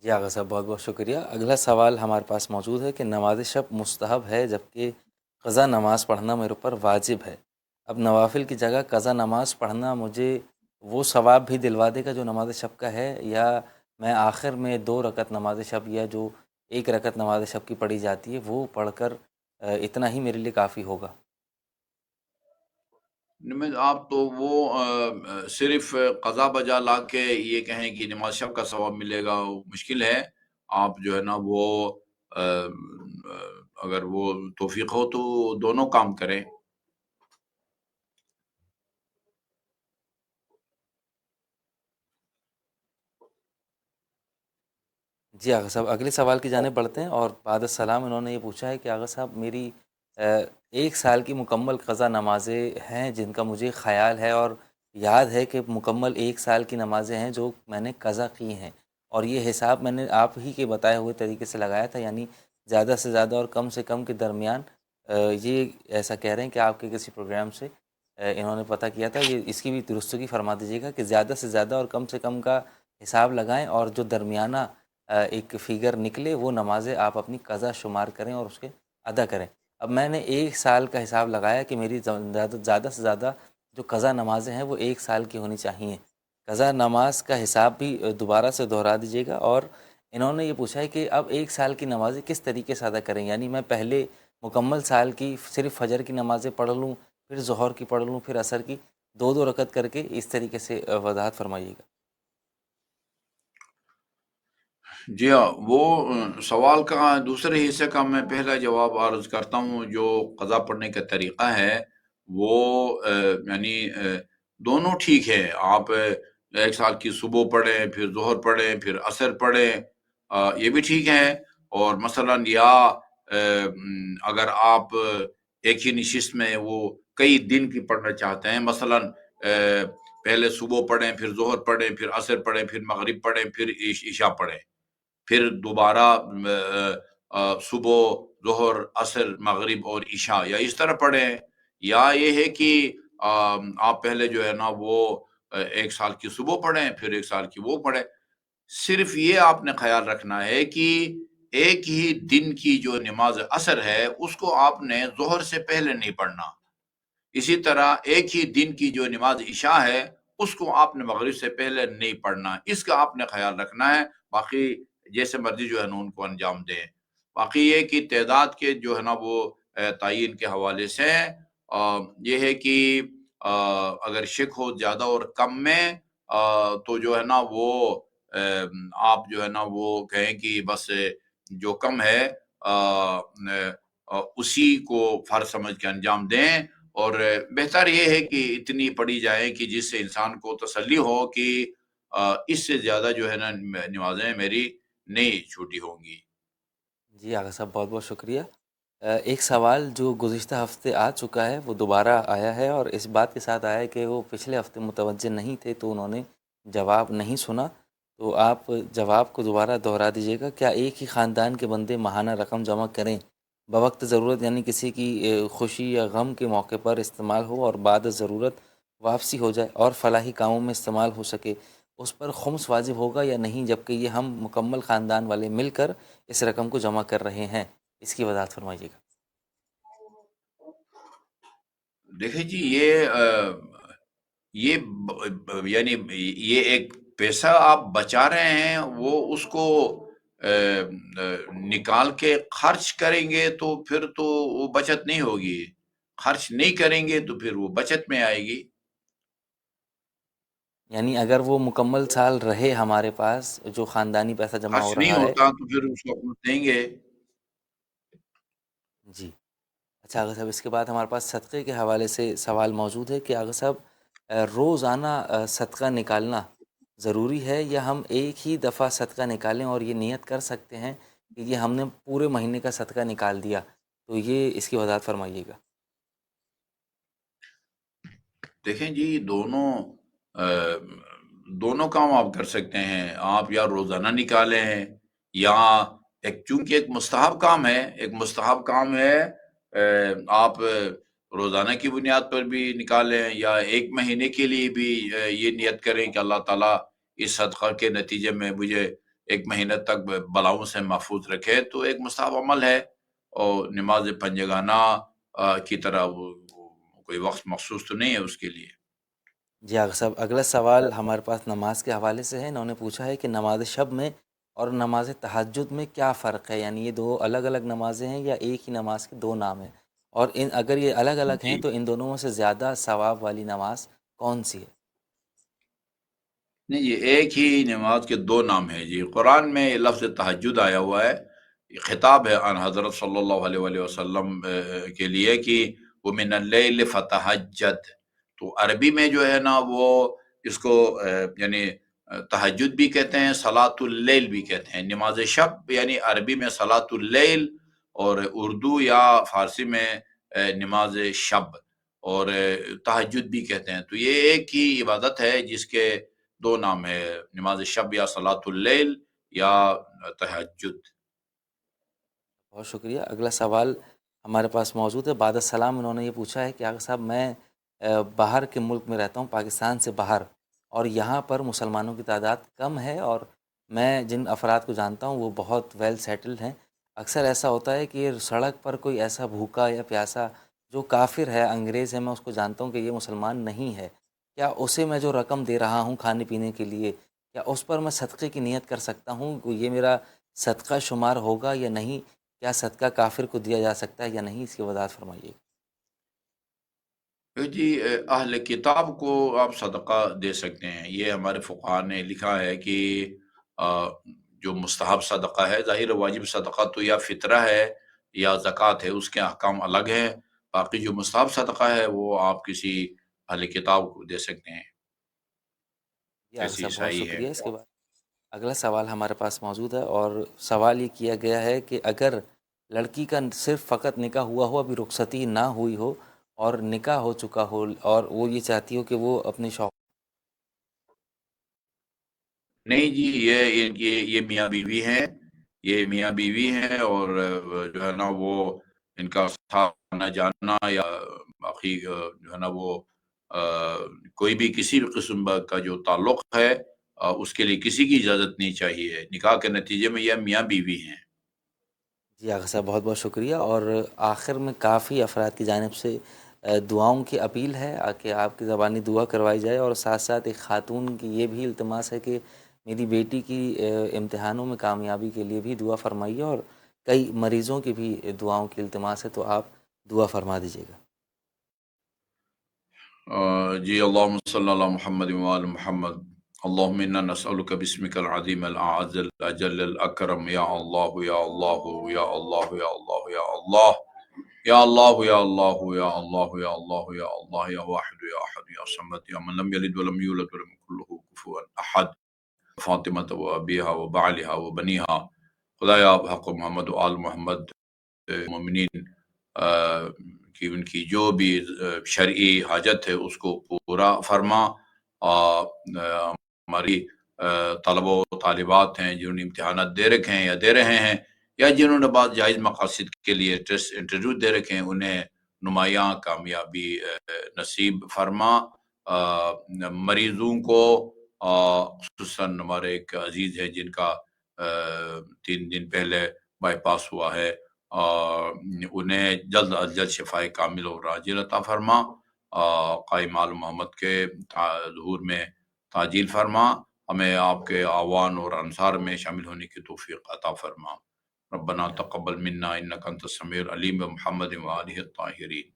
جی آغا صاحب، بہت بہت شکریہ۔ اگلا سوال ہمارے پاس موجود ہے کہ نماز شب مستحب ہے جبکہ قضا نماز پڑھنا میرے اوپر واجب ہے۔ اب نوافل کی جگہ قضا نماز پڑھنا مجھے وہ ثواب بھی دلوا دے گا جو نماز شب کا ہے، یا میں آخر میں 2 رکعت نماز شب یا جو 1 رکعت نماز شب کی پڑھی جاتی ہے وہ پڑھ کر اتنا ہی میرے لیے کافی ہوگا؟ آپ تو وہ صرف قضا بجا لا کے یہ کہیں کہ نماز شب کا ثواب ملے گا، وہ مشکل ہے۔ آپ جو ہے نا وہ اگر وہ توفیق ہو تو دونوں کام کریں۔ جی آغا صاحب، اگلے سوال کی جانب بڑھتے ہیں، اور بعد السلام انہوں نے یہ پوچھا ہے کہ آغا صاحب میری 1 سال کی مکمل قضا نمازیں ہیں جن کا مجھے خیال ہے اور یاد ہے کہ مکمل 1 سال کی نمازیں ہیں جو میں نے قضا کی ہیں، اور یہ حساب میں نے آپ ہی کے بتائے ہوئے طریقے سے لگایا تھا، یعنی زیادہ سے زیادہ اور کم سے کم کے درمیان۔ یہ ایسا کہہ رہے ہیں کہ آپ کے کسی پروگرام سے انہوں نے پتہ کیا تھا، یہ اس کی بھی درستگی فرما دیجیے گا کہ زیادہ سے زیادہ اور کم سے کم کا حساب لگائیں، اور جو درمیانہ ایک فگر نکلے وہ نمازیں آپ اپنی قضا شمار کریں اور اس کے ادا کریں۔ اب میں نے 1 سال کا حساب لگایا کہ میری زیادہ سے زیادہ جو قضا نمازیں ہیں وہ 1 سال کی ہونی چاہیے۔ قضا نماز کا حساب بھی دوبارہ سے دہرا دیجیے گا، اور انہوں نے یہ پوچھا ہے کہ اب 1 سال کی نمازیں کس طریقے سے ادا کریں، یعنی میں پہلے مکمل سال کی صرف فجر کی نمازیں پڑھ لوں، پھر ظہر کی پڑھ لوں، پھر عصر کی 2 2 رکعت کر کے، اس طریقے سے وضاحت فرمائیے گا۔ جی ہاں، وہ سوال کا دوسرے حصے کا میں پہلا جواب عرض کرتا ہوں۔ جو قضا پڑھنے کا طریقہ ہے وہ یعنی دونوں ٹھیک ہے۔ آپ 1 سال کی صبح پڑھیں، پھر ظہر پڑھیں، پھر عصر پڑھیں، یہ بھی ٹھیک ہے۔ اور مثلا یا اگر آپ ایک ہی نشست میں وہ کئی دن کی پڑھنا چاہتے ہیں، مثلا پہلے صبح پڑھیں، پھر ظہر پڑھیں، پھر عصر پڑھیں، پھر مغرب پڑھیں، پھر عشاء پڑھیں، پھر دوبارہ صبح ظہر عصر مغرب اور عشاء، یا اس طرح پڑھیں۔ یا یہ ہے کہ آپ پہلے جو ہے نا وہ 1 سال کی صبح پڑھیں، پھر 1 سال کی وہ پڑھیں۔ صرف یہ آپ نے خیال رکھنا ہے کہ ایک ہی دن کی جو نماز عصر ہے اس کو آپ نے ظہر سے پہلے نہیں پڑھنا، اسی طرح ایک ہی دن کی جو نماز عشاء ہے اس کو آپ نے مغرب سے پہلے نہیں پڑھنا، اس کا آپ نے خیال رکھنا ہے۔ باقی جیسے مرضی جو ہے نا ان کو انجام دیں۔ باقی یہ کہ تعداد کے جو ہے نا وہ تعین کے حوالے سے یہ ہے کہ اگر شک ہو زیادہ اور کم میں تو جو ہے نا وہ آپ جو ہے نا وہ کہیں کہ بس جو کم ہے اسی کو فرض سمجھ کے انجام دیں، اور بہتر یہ ہے کہ اتنی پڑھی جائے کہ جس سے انسان کو تسلی ہو کہ اس سے زیادہ جو ہے نا نمازیں میری نہیں چھوٹی ہوں گی۔ جی آغا صاحب، بہت بہت شکریہ۔ ایک سوال جو گزشتہ ہفتے آ چکا ہے وہ دوبارہ آیا ہے، اور اس بات کے ساتھ آیا ہے کہ وہ پچھلے ہفتے متوجہ نہیں تھے تو انہوں نے جواب نہیں سنا، تو آپ جواب کو دوبارہ دہرا دیجیے گا۔ کیا ایک ہی خاندان کے بندے ماہانہ رقم جمع کریں بوقت ضرورت، یعنی کسی کی خوشی یا غم کے موقع پر استعمال ہو اور بعد ضرورت واپسی ہو جائے اور فلاحی کاموں میں استعمال ہو سکے، اس پر خمس واجب ہوگا یا نہیں، جبکہ یہ ہم مکمل خاندان والے مل کر اس رقم کو جمع کر رہے ہیں؟ اس کی وضاحت فرمائیے گا۔ دیکھیں جی، یہ یعنی یہ ایک پیسہ آپ بچا رہے ہیں، وہ اس کو نکال کے خرچ کریں گے تو پھر تو وہ بچت نہیں ہوگی، خرچ نہیں کریں گے تو پھر وہ بچت میں آئے گی۔ یعنی اگر وہ مکمل سال رہے ہمارے پاس جو خاندانی پیسہ جمع خرچ ہو نہیں رہا ہے۔ ہوتا تو پھر اس کو اپنا دیں گے۔ جی اچھا آغا صاحب، اس کے بعد ہمارے پاس صدقے کے حوالے سے سوال موجود ہے کہ آغا صاحب روزانہ صدقہ نکالنا ضروری ہے، یا ہم ایک ہی دفعہ صدقہ نکالیں اور یہ نیت کر سکتے ہیں کہ یہ ہم نے پورے مہینے کا صدقہ نکال دیا؟ تو یہ اس کی وضاحت فرمائیے گا۔ دیکھیں جی، دونوں کام آپ کر سکتے ہیں۔ آپ یا روزانہ نکالیں ہیں، یا چونکہ ایک مستحب کام ہے، آپ روزانہ کی بنیاد پر بھی نکالیں، یا ایک مہینے کے لیے بھی یہ نیت کریں کہ اللہ تعالیٰ اس صدقہ کے نتیجے میں مجھے ایک مہینے تک بلاؤں سے محفوظ رکھے، تو ایک مستحب عمل ہے، اور نماز پنجگانہ کی طرح وہ کوئی وقت مخصوص تو نہیں ہے اس کے لیے۔ جی آغا صاحب، اگلا سوال ہمارے پاس نماز کے حوالے سے ہے۔ انہوں نے پوچھا ہے کہ نماز شب میں اور نماز تہجد میں کیا فرق ہے؟ یعنی یہ دو الگ الگ نمازیں ہیں یا ایک ہی نماز کے دو نام ہیں؟ اور اگر یہ الگ الگ ہیں جی تو ان دونوں میں سے زیادہ ثواب والی نماز کون سی ہے؟ نہیں، یہ ایک ہی نماز کے دو نام ہیں جی۔ قرآن میں یہ لفظ تہجد آیا ہوا ہے، یہ خطاب ہے ان حضرت صلی اللہ علیہ وآلہ وسلم کے لیے کہ وَمِنَ اللَّيْلِ فَتَہَجَّدْ۔ تو عربی میں جو ہے نا وہ اس کو یعنی تہجد بھی کہتے ہیں، صلاۃ اللیل بھی کہتے ہیں۔ نماز شب یعنی عربی میں صلاۃ اللیل، اور اردو یا فارسی میں نماز شب، اور تہجد بھی کہتے ہیں۔ تو یہ ایک ہی عبادت ہے جس کے دو نام ہے، نماز شب یا صلاۃ اللیل یا تہجد۔ بہت شکریہ۔ اگلا سوال ہمارے پاس موجود ہے۔ بعد السلام انہوں نے یہ پوچھا ہے کہ آغا صاحب میں باہر کے ملک میں رہتا ہوں، پاکستان سے باہر، اور یہاں پر مسلمانوں کی تعداد کم ہے، اور میں جن افراد کو جانتا ہوں وہ بہت ویل سیٹلڈ ہیں۔ اکثر ایسا ہوتا ہے کہ سڑک پر کوئی ایسا بھوکا یا پیاسا جو کافر ہے، انگریز ہے، میں اس کو جانتا ہوں کہ یہ مسلمان نہیں ہے، کیا اسے میں جو رقم دے رہا ہوں کھانے پینے کے لیے، کیا اس پر میں صدقے کی نیت کر سکتا ہوں؟ یہ میرا صدقہ شمار ہوگا یا نہیں؟ کیا صدقہ کافر کو دیا جا سکتا ہے یا نہیں؟ اس کی وضاحت فرمائیے۔ جی، اہل کتاب کو آپ صدقہ دے سکتے ہیں، یہ ہمارے فقہا نے لکھا ہے کہ آ، جو مستحب صدقہ ہے، ظاہر واجب صدقہ تو یا فطرہ ہے یا زکوٰۃ ہے، اس کے احکام الگ ہیں۔ باقی جو مستحب صدقہ ہے وہ آپ کسی اہل کتاب کو دے سکتے ہیں، جی آغا جیسے صاحب، بہت عیسائی ہے۔ شکریہ۔ اس کے بعد اگلا سوال ہمارے پاس موجود ہے، اور سوال یہ کیا گیا ہے کہ اگر لڑکی کا صرف فقط نکاح ہوا ہو، ابھی رخصتی نہ ہوئی ہو، اور نکاح ہو چکا ہو، اور وہ یہ چاہتی ہو کہ وہ اپنے شوہر نہیں جی، یہ میاں بیوی ہیں، یہ میاں بیوی ہیں، اور جو ہے نا وہ ان کا ساتھ آنا جانا یا باقی جو ہے نا وہ آ، کوئی بھی کسی بھی قسم کا جو تعلق ہے، اس کے لیے کسی کی اجازت نہیں چاہیے۔ نکاح کے نتیجے میں یہ میاں بیوی ہیں۔ جی آغا صاحب، بہت بہت شکریہ۔ اور آخر میں کافی افراد کی جانب سے دعاؤں کی اپیل ہے کہ آپ کی زبانی دعا کروائی جائے، اور ساتھ ساتھ ایک خاتون کی یہ بھی التماس ہے کہ میری بیٹی کی امتحانوں میں کامیابی کے لیے بھی دعا فرمائیے، اور کئی مریضوں کی بھی دعاؤں کی التماس ہے، تو آپ دعا فرما دیجیے گا۔ جی، اللہم صلی اللہ محمد وآل محمد، اللہم انا نسألک بسمک العظیم الاعز الاجل الاکرم، یا اللہ یا اللہ یا اللہ یا اللہ یا اللہ یا اللہ یا اللہ یا اللہ یا اللہ یا اللہ یا واحد یا احد یا صمد یا من لم یلد ولم یولد ولم یکن له کفوا احد، فاطمہ و ابیہا و بعلہا و بنیہا، خدایا آپ حق محمد و آل محمد مومنین کی ان کی جو بھی شرعی حاجت ہے اس کو پورا فرما۔ ہماری طلبہ و طالبات ہیں جنہوں نے امتحانات دے رکھے ہیں یا دے رہے ہیں، یا جنہوں نے بعض جائز مقاصد کے لیے ٹیسٹ انٹرویو دے رکھے ہیں، انہیں نمایاں کامیابی نصیب فرما۔ مریضوں کو خصوصاً ہمارے ایک عزیز ہے جن کا 3 دن پہلے بائی پاس ہوا ہے، انہیں جلد از جلد شفائے کامل اور عاجل عطا فرما۔ قائم آل محمد کے ظہور میں تعجیل فرما، ہمیں آپ کے اعوان اور انصار میں شامل ہونے کی توفیق عطا فرما۔ ربنا تقبل منا انک انت السمیع العلیم، محمد و آلہ الطاہرین۔